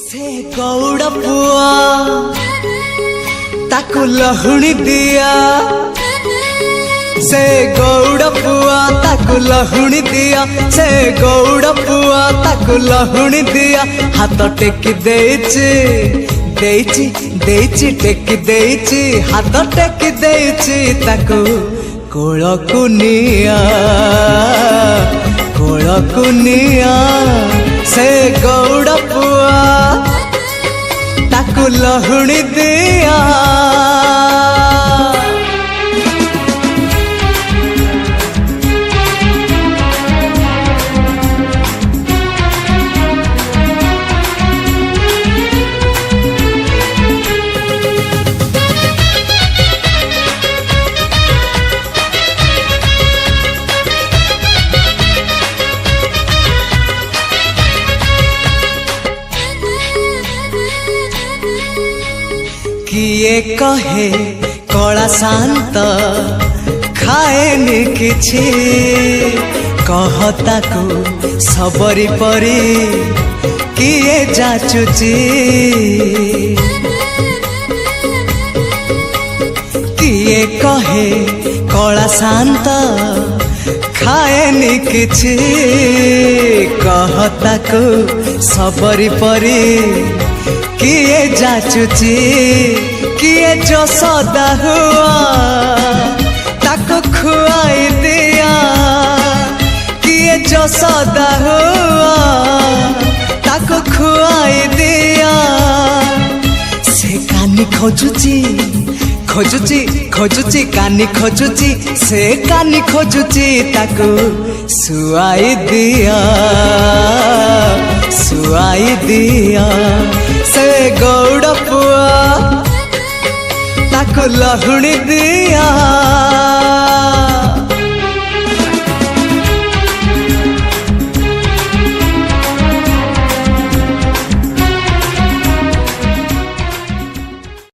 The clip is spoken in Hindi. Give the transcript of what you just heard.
से गौड़ पुआ ताकू लहुणी दिया, से गौड़ पुआ ताकू लहुणी दिया, से गौड़ पुआ ताकू लहुणी दिया। हाथ टेकी देइची देइची देइची टेकी देइची, हाथ टेकी देइची ताकू कोलकु निया कोलकु निया। से गौड़ पुआ ताकू लहुणी दिया। किए कहे कला शांत खाएनि किछि, कहता को सबरी परी किए जाचुची। किए कहे कला शांत खाएनि किछि, कहता को सबरी परी किए जाचुची। किए जो सदा हुआ ताको खुआई दिया, किए जो सदा हुआ ताको खुआई दिया। से कानी खोजुची खोजुची खोजुची कानी खोजुची, से कानी खोजुची ताको सुआई दिया सुआई दिया। से गौड़ पुआ ताकू लहुणी दिया।